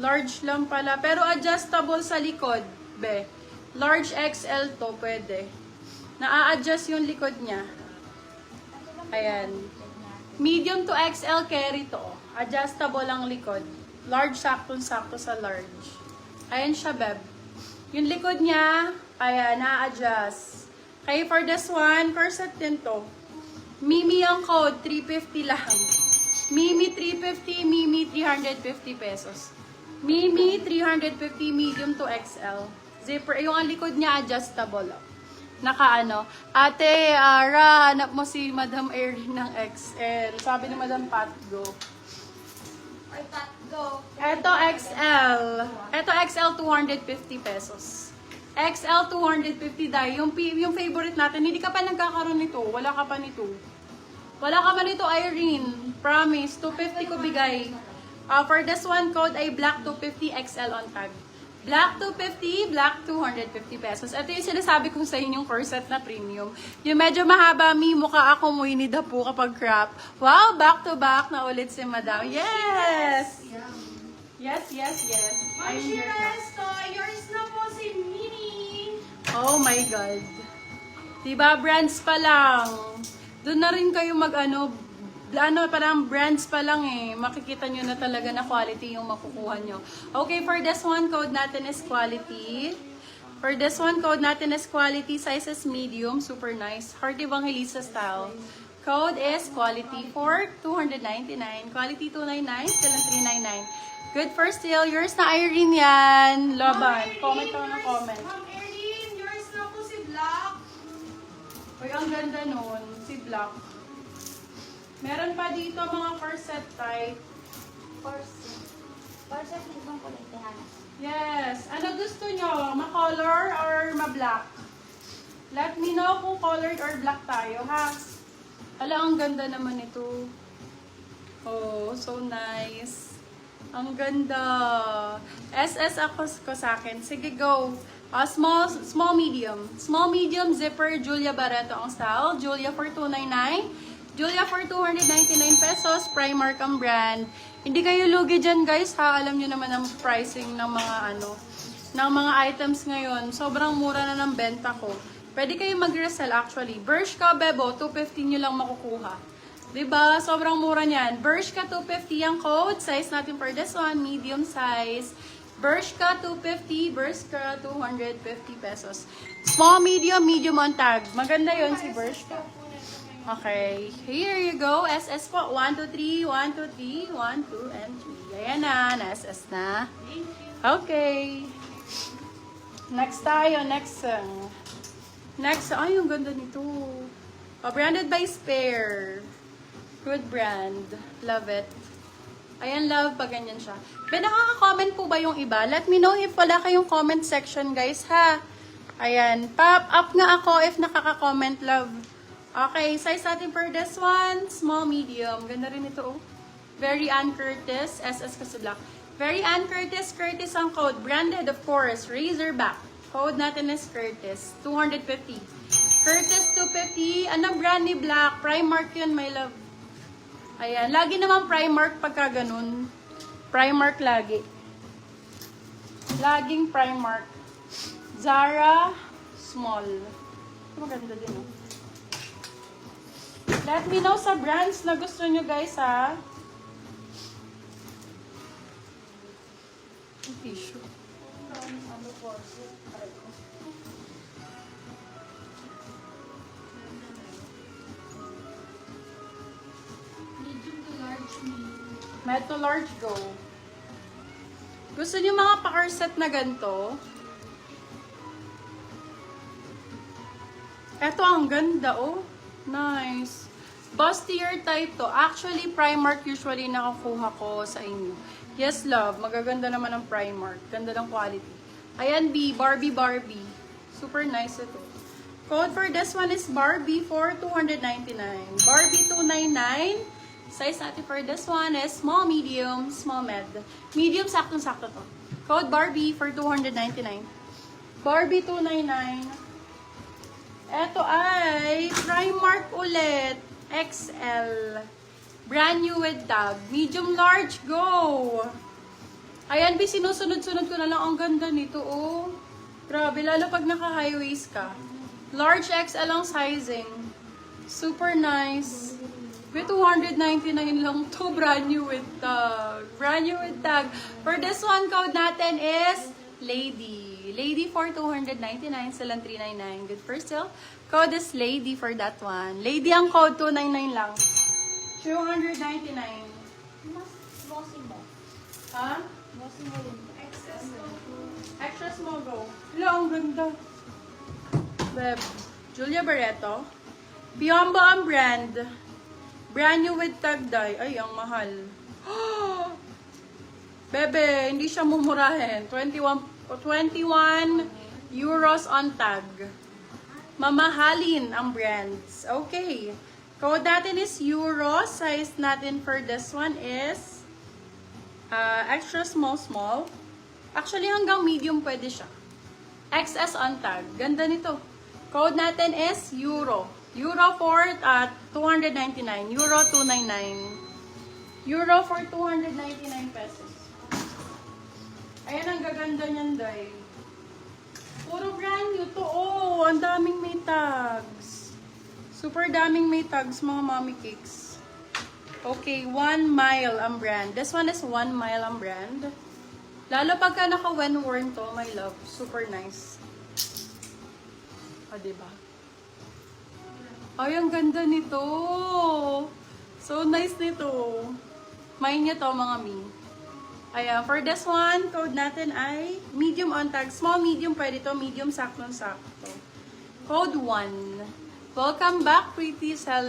Large lang pala. Pero adjustable sa likod, be. Large XL to, pwede. Na-a-adjust yung likod niya. Ayan. Medium to XL carry to. Adjustable ang likod. Large, saktong-sakto sa large. Ayan siya, beb. Yung likod niya, ayan, na-adjust. Okay, for this one, corset din to. Mimi ang code, 350 lang. Mimi 350, Mimi 350 pesos. Mimi 350, medium to XL. Zipper, yung ang likod niya, adjustable. Naka-ano. Ate, Ara, hanap mo si Madam Erin ng XL. Sabi ni Madam Patgo. Ay, Patgo. Ito XL. Ito XL 250 pesos. XL 250 dahil yung favorite natin, hindi ka pa nagkakaroon nito. Wala ka pa nito. Wala ka pa nito, Irene. Promise, 250 ko bigay. For this one code ay black 250 XL on tag. Black 250, black 250 pesos. Ito yung sinasabi kong sa inyong corset na premium. Yung medyo mahaba, mukha ako Winnie the Pooh kapag crop. Wow, back to back na ulit si Madam. Yes! Yes, yes, yes. Ma'am Shiresto, yours na po si Mini. Oh my God. Diba, brands pa lang. Doon na rin kayo parang brands pa lang eh. Makikita nyo na talaga na quality yung makukuha nyo. Okay, for this one, code natin is quality. For this one, code natin is quality. Size is medium. Super nice. Heart Evangelista style. Code is quality for 299. Quality 299, still ang 399. Good for sale. Yours na Irene yan. Laban. Comment ako ng comment. Ma'am Erin, yours na po si Black. Uy, ang ganda nun. Si Black. Meron pa dito mga corset type. Corset ibang kulay, Tehana. Yes. Ano gusto nyo? Ma-color or ma-black? Let me know kung colored or black tayo, ha? Ala, ang ganda naman ito. Oh, so nice. Ang ganda. SS ako ko sa akin. Sige, go. Small, medium. Small, medium, zipper, Julia Barreto ang style. Julia for 299. Julia for 299 pesos. Primark ang brand. Hindi kayo lugi dyan, guys, ha? Alam nyo naman ang pricing ng mga items ngayon. Sobrang mura na ng benta ko. Pwede kayo mag-resell actually. Bershka, Bebo, 250 nyo lang makukuha. Diba? Sobrang mura niyan. Bershka 250 ang code. Size natin for this one, medium size. Bershka 250, Bershka 250 pesos. Small, medium on tag. Maganda yon si Bershka. Okay, here you go. SS po. 1, 2, 3, 1, 2, 3, 1, 2, and 3. Ayan na, na-SS na. Okay. Next tayo, next. Ay, yung ganda nito. Branded by Spare. Good brand. Love it. Ayan, love, pag ganyan siya. May nakaka-comment po ba yung iba? Let me know if wala kayong comment section, guys, ha? Ayan, pop up nga ako if nakaka-comment, love. Okay, size natin for this one, small, medium. Ganda rin ito, oh. Very Ann Curtis, SS kasi black. Very Ann Curtis, Curtis ang code. Branded, of course, Razorback. Code natin is Curtis, 250. Curtis 250. Anong brand ni Black? Primark yun, my love. Ayan. Lagi naman Primark pagka ganun. Primark lagi. Laging Primark. Zara, small. Maganda din, oh. Let me know sa brands na gusto nyo, guys, ha? Tissue. Medium to large, Med to large, go. Gusto niyo mga pa-corset na ganito? Eto, ang ganda, oh. Nice. Bustier type to. Actually, Primark usually nakakuha ko sa inyo. Yes, love. Magaganda naman ang Primark. Ganda ng quality. Ayan, Barbie. Super nice ito. Code for this one is Barbie for 299. Barbie 299. Size natin for this one is small, medium, small, med. Medium, saktong-sakto to. Code Barbie for 299. Barbie 299. Ito ay Primark ulit. XL. Brand new with tag. Medium, large, go! Ayan, B, sinusunod-sunod ko na lang. Ang ganda nito, oh. Grabe, lalo pag naka-high waist ka. Large XL ang sizing. Super nice. With 299 lang to, brand new with tag. Brand new with tag. For this one, code natin is Lady. Lady for 299, silang 399. Good for sale. Code is Lady for that one. Lady ang code, 299 lang. 299. Mas bossy mo. Ha? Bossy mo rin. Excess mo. Extra small go. Wala, ang ganda. Beb. Julia Barreto. Biombo ang brand. Brand new with tag dye. Ay, ang mahal. Bebe, hindi siya mumurahin. 21 euros on tag. Mamahalin ang brands. Okay. Code natin is euro. Size natin for this one is extra small. Actually, hanggang medium pwede siya. XS on tag. Ganda nito. Code natin is euro. Euro for 299. Euro 299. Euro for 299 pesos. Ayan ang gaganda niyan, day. Puro brand new to. Oh, ang daming may tags. Super daming may tags, mga mommy cakes. Okay, 1 mile ang brand. This one is 1 mile ang brand. Lalo pagka naka-when worn to, my love. Super nice. O, diba? Ay, ang ganda nito. So nice nito. May niya to, mga mi. Ayan, for this one, code natin ay medium on tag. Small, medium, pwede to. Medium, sakto. Code 1. Welcome back, pretty seller.